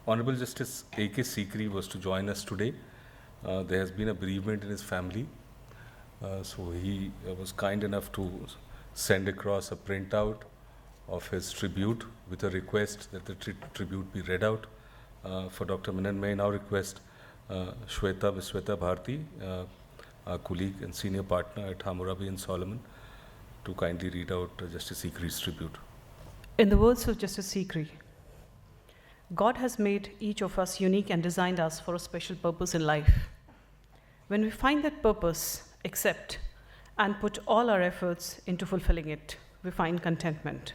Honorable Justice A.K.Sikri was to join us today. There has been a bereavement in his family. So he was kind enough to send across a printout of his tribute with a request that the tribute be read out. For Dr. Menon, may I now request Ms.Shweta Bharti, our colleague and senior partner at Hammurabi and Solomon, to kindly read out Justice Sikri's tribute. In the words of Justice Sikri, God has made each of us unique and designed us for a special purpose in life. When we find that purpose, accept, and put all our efforts into fulfilling it, we find contentment.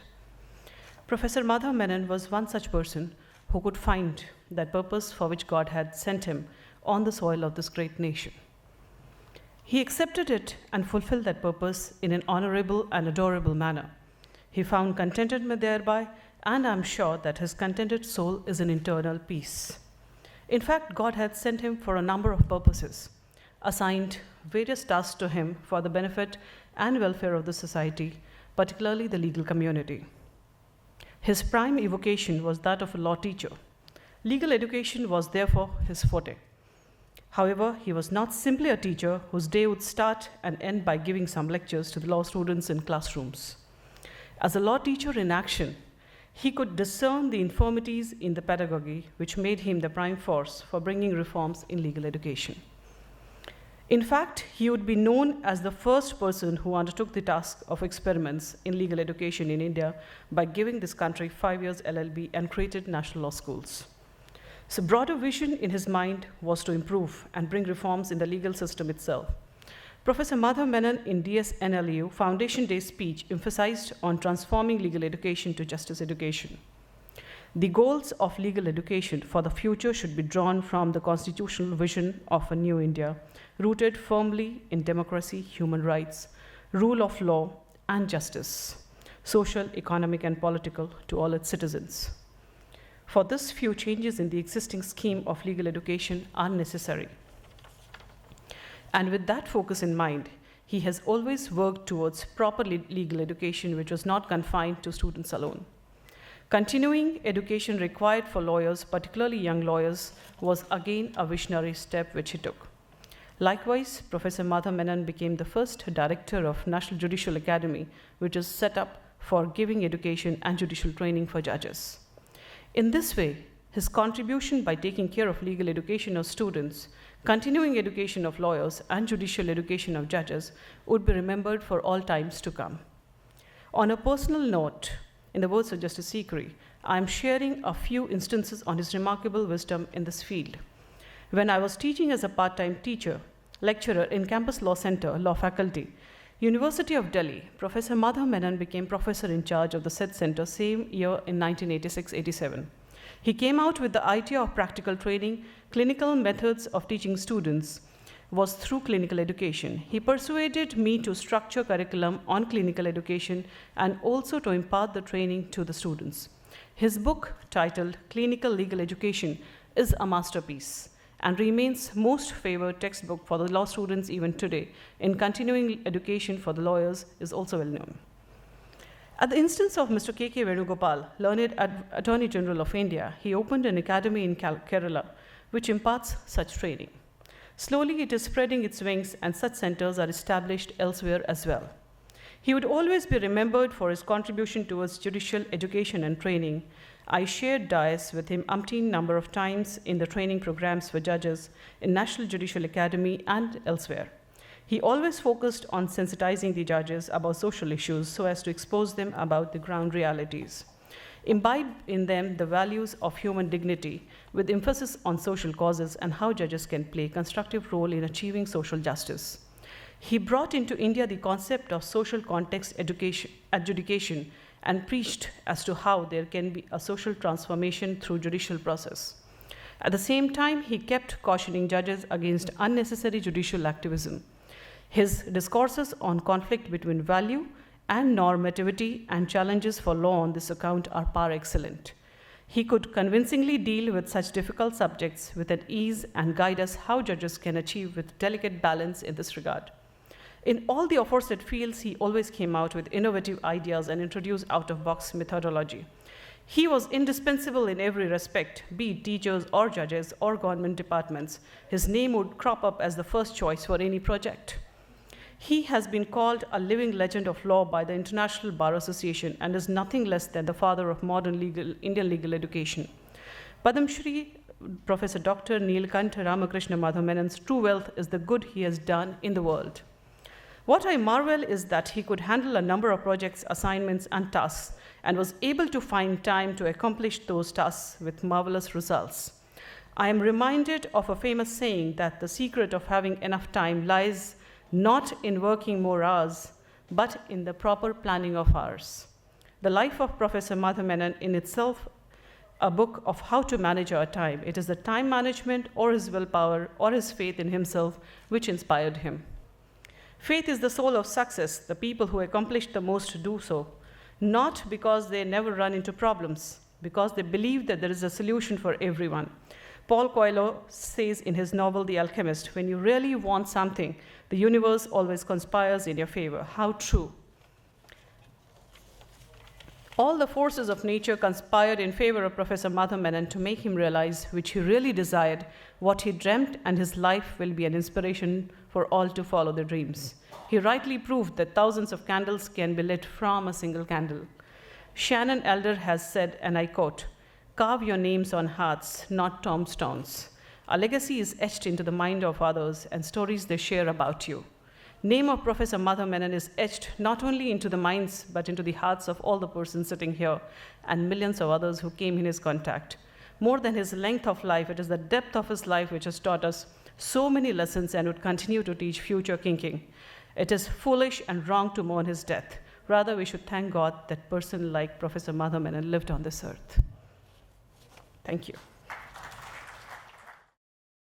Professor Madhava Menon was one such person who could find that purpose for which God had sent him on the soil of this great nation. He accepted it and fulfilled that purpose in an honorable and adorable manner. He found contentment thereby, and I'm sure that his contented soul is an internal peace. In fact, God had sent him for a number of purposes, assigned various tasks to him for the benefit and welfare of the society, particularly the legal community. His prime evocation was that of a law teacher. Legal education was therefore his forte. However, he was not simply a teacher whose day would start and end by giving some lectures to the law students in classrooms. As a law teacher in action, he could discern the infirmities in the pedagogy, which made him the prime force for bringing reforms in legal education. In fact, he would be known as the first person who undertook the task of experiments in legal education in India by giving this country 5 years LLB and created national law schools. So broader vision in his mind was to improve and bring reforms in the legal system itself. Professor Madhava Menon in DSNLU Foundation Day speech emphasized on transforming legal education to justice education. The goals of legal education for the future should be drawn from the constitutional vision of a new India, rooted firmly in democracy, human rights, rule of law, and justice, social, economic, and political, to all its citizens. For this, few changes in the existing scheme of legal education are necessary. And with that focus in mind, he has always worked towards proper legal education, which was not confined to students alone. Continuing education required for lawyers, particularly young lawyers, was again a visionary step which he took. Likewise, Professor Madhava Menon became the first director of National Judicial Academy, which is set up for giving education and judicial training for judges. In this way, his contribution by taking care of legal education of students, continuing education of lawyers, and judicial education of judges would be remembered for all times to come. On a personal note, in the words of Justice Sikri, I am sharing a few instances on his remarkable wisdom in this field. When I was teaching as a part-time lecturer in Campus Law Center, Law Faculty, University of Delhi, Professor Madhava Menon became professor in charge of the said center same year in 1986-87. He came out with the idea of practical training. Clinical methods of teaching students was through clinical education. He persuaded me to structure curriculum on clinical education and also to impart the training to the students. His book, titled Clinical Legal Education, is a masterpiece and remains most favored textbook for the law students even today. In continuing education for the lawyers is also well known. At the instance of Mr. K.K. Venugopal, learned Attorney General of India, he opened an academy in Kerala, which imparts such training. Slowly, it is spreading its wings, and such centers are established elsewhere as well. He would always be remembered for his contribution towards judicial education and training. I shared dais with him umpteen number of times in the training programs for judges in National Judicial Academy and elsewhere. He always focused on sensitizing the judges about social issues so as to expose them about the ground realities. Imbibe in them the values of human dignity with emphasis on social causes and how judges can play a constructive role in achieving social justice. He brought into India the concept of social context adjudication and preached as to how there can be a social transformation through judicial process. At the same time, he kept cautioning judges against unnecessary judicial activism. His discourses on conflict between value and normativity and challenges for law on this account are par excellent. He could convincingly deal with such difficult subjects with an ease and guide us how judges can achieve with delicate balance in this regard. In all the aforesaid fields, he always came out with innovative ideas and introduced out-of-box methodology. He was indispensable in every respect, be it teachers or judges or government departments. His name would crop up as the first choice for any project. He has been called a living legend of law by the International Bar Association and is nothing less than the father of modern Indian legal education. Padmashri Professor Dr. N.R.Madhava Menon's true wealth is the good he has done in the world. What I marvel is that he could handle a number of projects, assignments, and tasks, and was able to find time to accomplish those tasks with marvelous results. I am reminded of a famous saying that the secret of having enough time lies not in working more hours, but in the proper planning of hours. The life of Professor Madhava Menon in itself a book of how to manage our time. It is the time management or his willpower or his faith in himself which inspired him. Faith is the soul of success. The people who accomplish the most do so, not because they never run into problems, because they believe that there is a solution for everyone. Paul Coelho says in his novel, The Alchemist, when you really want something, the universe always conspires in your favor. How true. All the forces of nature conspired in favor of Professor Madhava Menon to make him realize, which he really desired, what he dreamt, and his life will be an inspiration for all to follow their dreams. He rightly proved that thousands of candles can be lit from a single candle. Shannon Elder has said, and I quote, "Carve your names on hearts, not tombstones. A legacy is etched into the mind of others and stories they share about you." Name of Professor Madhava Menon is etched not only into the minds, but into the hearts of all the persons sitting here and millions of others who came in his contact. More than his length of life, it is the depth of his life which has taught us so many lessons and would continue to teach future king. It is foolish and wrong to mourn his death. Rather, we should thank God that person like Professor Madhava Menon lived on this earth. Thank you.